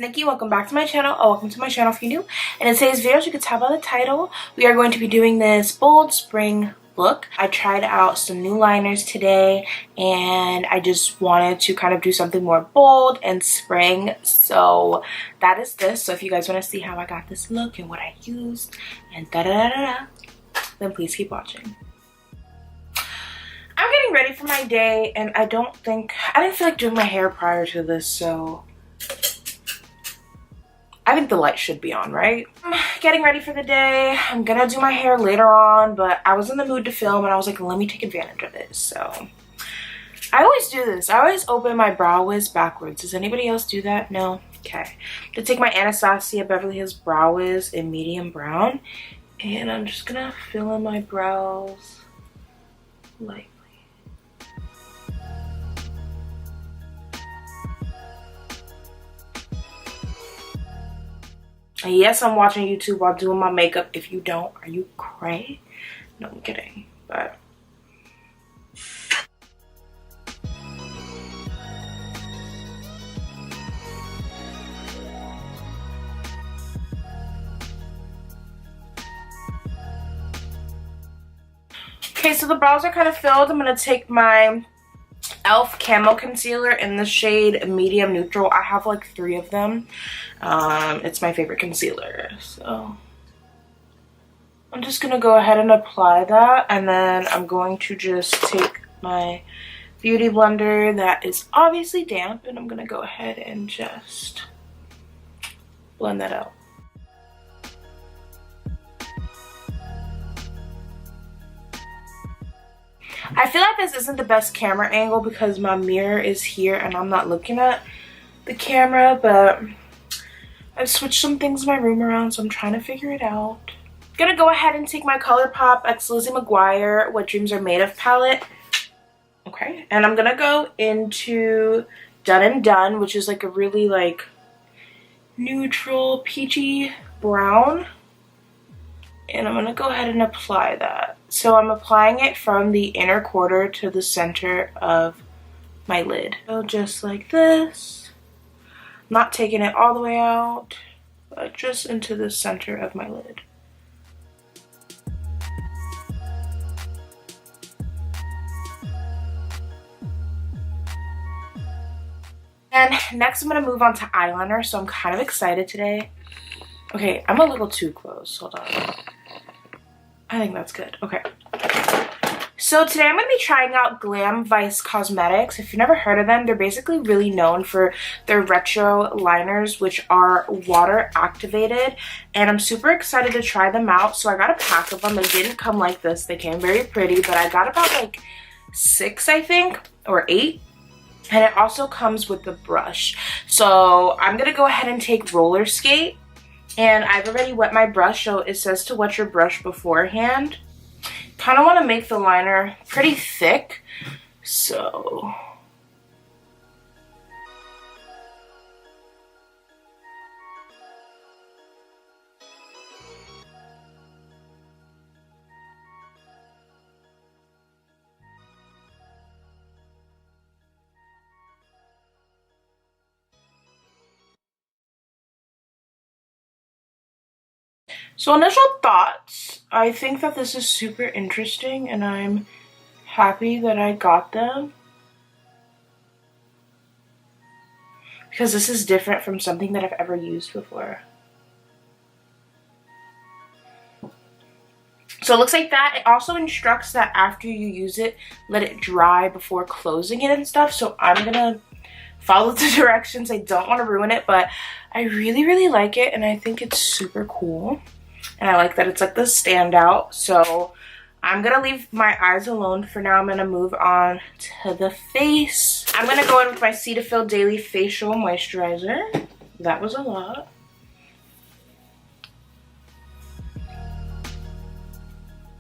Nikki. Welcome back to my channel, or welcome to my channel if you're new. And in today's video, as you can tell by the title, we are going to be doing this bold spring look. I tried out some new liners today and I just wanted to kind of do something more bold and spring, so that is this. So if you guys want to see how I got this look and what I used and then please keep watching. I'm getting ready for my day and I didn't feel like doing my hair prior to this, so I think the light should be on, right? I'm getting ready for the day. I'm gonna do my hair later on, but I was in the mood to film and I was like, let me take advantage of this. So I always do this. I always open my Brow Wiz backwards. Does anybody else do that? No? Okay. I'm gonna take my Anastasia Beverly Hills Brow Wiz in medium brown and I'm just gonna fill in my brows lightly. And yes, I'm watching YouTube while doing my makeup. If you don't, are you cray? No, I'm kidding, but. Okay, so the brows are kind of filled. I'm gonna take my e.l.f. Camo Concealer in the shade Medium Neutral. I have like 3 of them. It's my favorite concealer, so I'm just gonna go ahead and apply that, and then I'm going to just take my beauty blender that is obviously damp and I'm gonna go ahead and just blend that out. I feel like this isn't the best camera angle because my mirror is here and I'm not looking at the camera, but I've switched some things in my room around, so I'm trying to figure it out. I'm gonna go ahead and take my ColourPop x Lizzie McGuire What Dreams Are Made Of palette. Okay, and I'm gonna go into Done and Done, which is like a really like neutral peachy brown. And I'm gonna go ahead and apply that. So I'm applying it from the inner quarter to the center of my lid. So just like this. Not taking it all the way out, but just into the center of my lid. And next I'm gonna move on to eyeliner, so I'm kind of excited today. Okay, I'm a little too close, hold on. I think that's good, okay. So today I'm going to be trying out Glam Vice Cosmetics. If you've never heard of them, they're basically really known for their retro liners, which are water activated. And I'm super excited to try them out. So I got a pack of them. They didn't come like this. They came very pretty, but I got about like 6, I think, or 8. And it also comes with the brush. So I'm going to go ahead and take Roller Skate. And I've already wet my brush, so it says to wet your brush beforehand. Kind of want to make the liner pretty thick, so initial thoughts, I think that this is super interesting and I'm happy that I got them. Because this is different from something that I've ever used before. So it looks like that. It also instructs that after you use it, let it dry before closing it and stuff. So I'm gonna follow the directions. I don't want to ruin it, but I really like it and I think it's super cool. And I like that it's like the standout. So I'm going to leave my eyes alone for now. I'm going to move on to the face. I'm going to go in with my Cetaphil Daily Facial Moisturizer. That was a lot.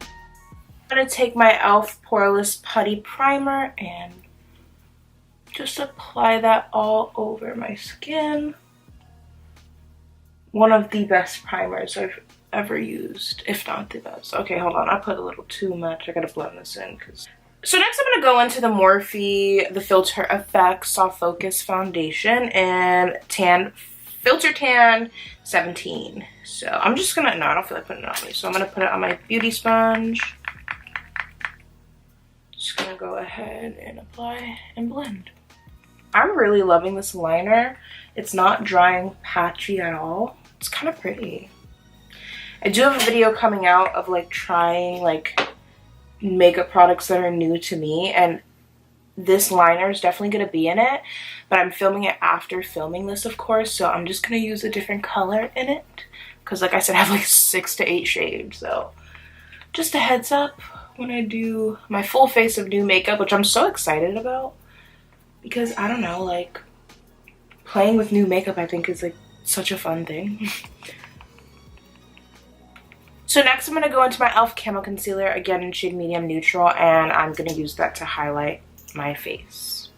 I'm going to take my e.l.f. Poreless Putty Primer and just apply that all over my skin. One of the best primers I've ever used, if not the best. Okay, hold on, I put a little too much. I gotta blend this in because. So next I'm gonna go into the Morphe The Filter Effects Soft Focus Foundation in Tan Filter Tan 17. So I'm just gonna, no, I don't feel like putting it on me. So I'm gonna put it on my beauty sponge. Just gonna go ahead and apply and blend. I'm really loving this liner. It's not drying patchy at all. It's kind of pretty. I do have a video coming out of like trying like makeup products that are new to me, and this liner is definitely going to be in it, but I'm filming it after filming this, of course, so I'm just going to use a different color in it because, like I said, I have like 6 to 8 shades. So just a heads up when I do my full face of new makeup, which I'm so excited about because I don't know, like playing with new makeup I think is like such a fun thing. So next I'm going to go into my e.l.f. Camo Concealer, again in shade Medium Neutral, and I'm going to use that to highlight my face.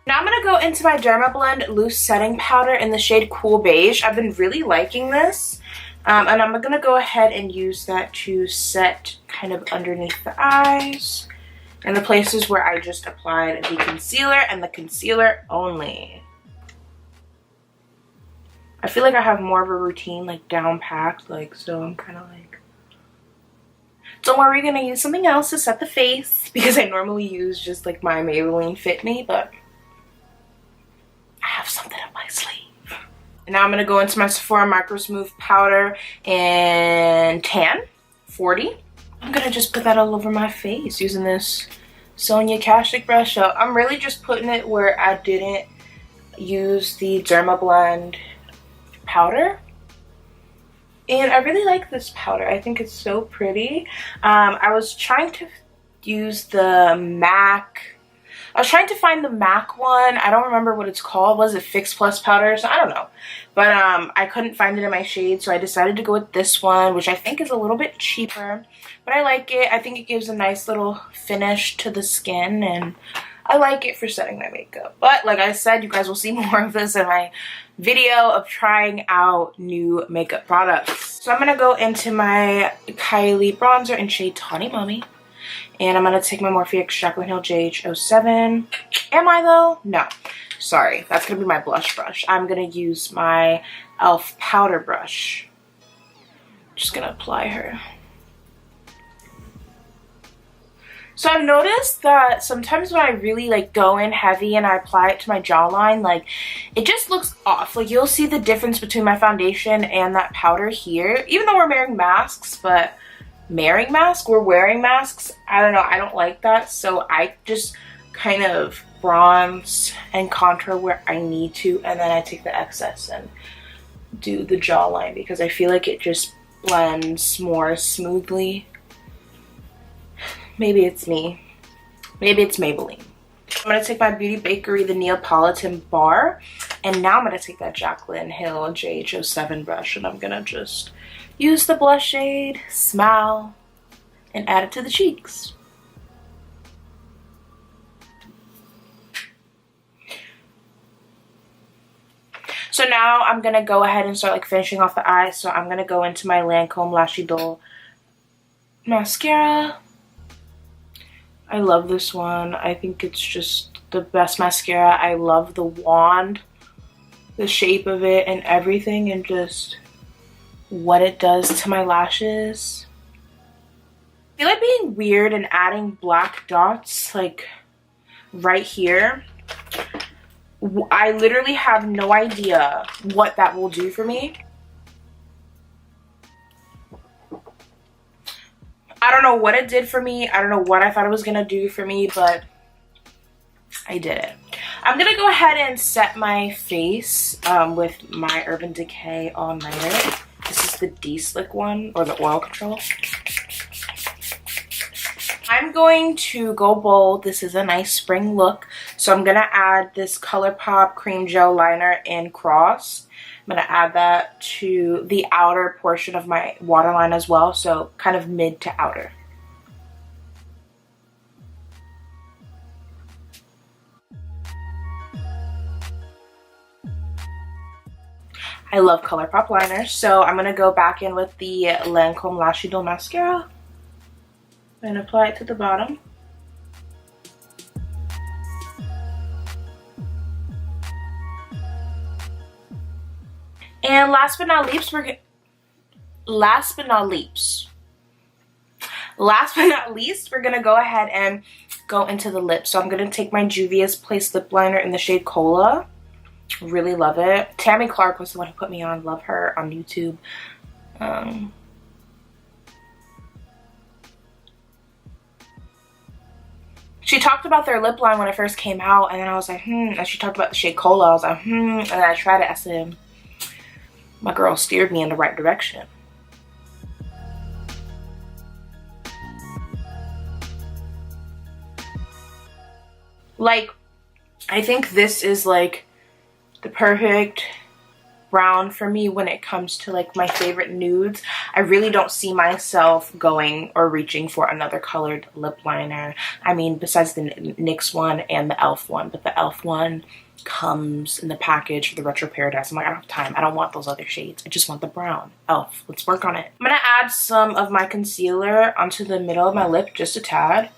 Now I'm going to go into my Dermablend Loose Setting Powder in the shade Cool Beige. I've been really liking this. And I'm going to go ahead and use that to set kind of underneath the eyes and the places where I just applied the concealer and the concealer only. I feel like I have more of a routine like down packed, like, so I'm kind of like, don't worry, we're going to use something else to set the face because I normally use just like my Maybelline Fit Me, but I have something up my sleeve. And now I'm going to go into my Sephora Micro Smooth Powder in Tan 40. I'm going to just put that all over my face using this Sonia Kashuk brush. So I'm really just putting it where I didn't use the Dermablend powder. And I really like this powder. I think it's so pretty. I was trying to use the MAC. I was trying to find the MAC one. I don't remember what it's called. Was it Fix Plus powder? So I don't know. But I couldn't find it in my shade, so I decided to go with this one, which I think is a little bit cheaper. But I like it. I think it gives a nice little finish to the skin, and I like it for setting my makeup. But like I said, you guys will see more of this in my video of trying out new makeup products. So I'm going to go into my Kylie bronzer in shade Tawny Mummy. And I'm going to take my Morphe X Jaclyn Hill JH07. Am I though? No. Sorry. That's going to be my blush brush. I'm going to use my e.l.f. powder brush. Just going to apply her. So I've noticed that sometimes when I really like go in heavy and I apply it to my jawline, like it just looks off. Like you'll see the difference between my foundation and that powder here. Even though we're wearing masks, but we're wearing masks. I don't know, I don't like that, so I just kind of bronze and contour where I need to, and then I take the excess and do the jawline because I feel like it just blends more smoothly. Maybe it's me, maybe it's Maybelline. I'm going to take my Beauty Bakery the Neapolitan bar, and now I'm going to take that Jaclyn Hill JH07 brush, and I'm going to just use the blush shade, Smile, and add it to the cheeks. So now I'm going to go ahead and start like finishing off the eyes. So I'm going to go into my Lancome Lash Idole mascara. I love this one. I think it's just the best mascara. I love the wand, the shape of it and everything, and just what it does to my lashes. I feel like being weird and adding black dots like right here. I literally have no idea what that will do for me. I don't know what it did for me. I don't know what I thought it was gonna do for me, but I did it. I'm gonna go ahead and set my face with my Urban Decay All Nighter. This is the De-Slick one, or the oil control. I'm going to go bold. This is a nice spring look. So I'm going to add this ColourPop Cream Gel Liner in Cross. I'm going to add that to the outer portion of my waterline as well. So kind of mid to outer. I love ColourPop liners, so I'm gonna go back in with the Lancome Lash Idol mascara and apply it to the bottom. And last but not least, we're gonna go ahead and go into the lips. So I'm gonna take my Juvia's Place lip liner in the shade Cola. Really love it. Tammy Clark was the one who put me on. Love her on YouTube. She talked about their lip line when it first came out, and then I was like, and she talked about the shade Cola. I was like, and then I tried it. I said, my girl steered me in the right direction. Like, I think this is like the perfect brown for me when it comes to like my favorite nudes. I really don't see myself going or reaching for another colored lip liner. I mean, besides the NYX one and the e.l.f. one, but the e.l.f. one comes in the package for the Retro Paradise. I'm like, I don't have time. I don't want those other shades. I just want the brown. e.l.f. Let's work on it. I'm gonna add some of my concealer onto the middle of my lip, just a tad.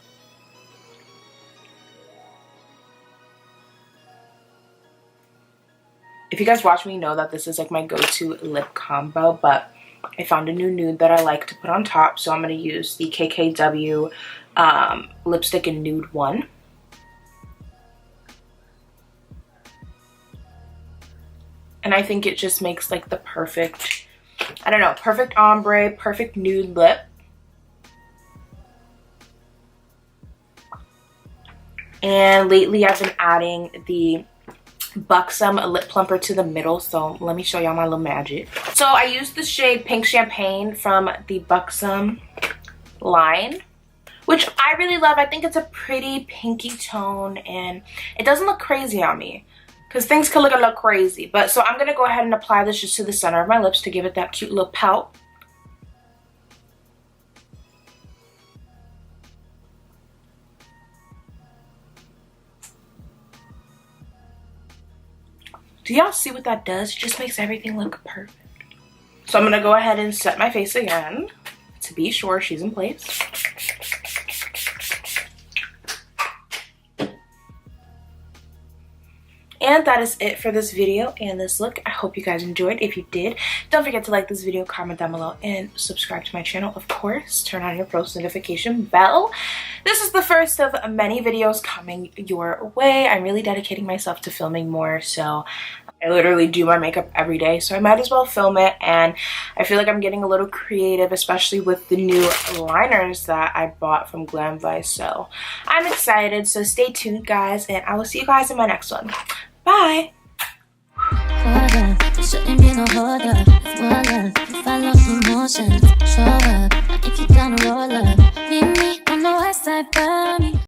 If you guys watch me, know that this is like my go-to lip combo, but I found a new nude that I like to put on top, so I'm going to use the KKW lipstick in Nude 1. And I think it just makes like the perfect, I don't know, perfect ombre, perfect nude lip. And lately I've been adding the Buxom lip plumper to the middle, so let me show y'all my little magic. So I used the shade Pink Champagne from the Buxom line, which I really love. I think it's a pretty pinky tone and it doesn't look crazy on me because things can look a little crazy. But so I'm gonna go ahead and apply this just to the center of my lips to give it that cute little pout. Do y'all see what that does? It just makes everything look perfect. So I'm gonna go ahead and set my face again to be sure she's in place. And that is it for this video and this look. I hope you guys enjoyed. If you did, don't forget to like this video, comment down below, and subscribe to my channel. Of course, turn on your post notification bell. This is the first of many videos coming your way. I'm really dedicating myself to filming more, so I literally do my makeup every day, so I might as well film it. And I feel like I'm getting a little creative, especially with the new liners that I bought from Glam Vice. So I'm excited, so stay tuned guys, and I will see you guys in my next one. Bye! Shouldn't be no hold up, follow emotions, show up, if you down to roll up, meet me on the west side,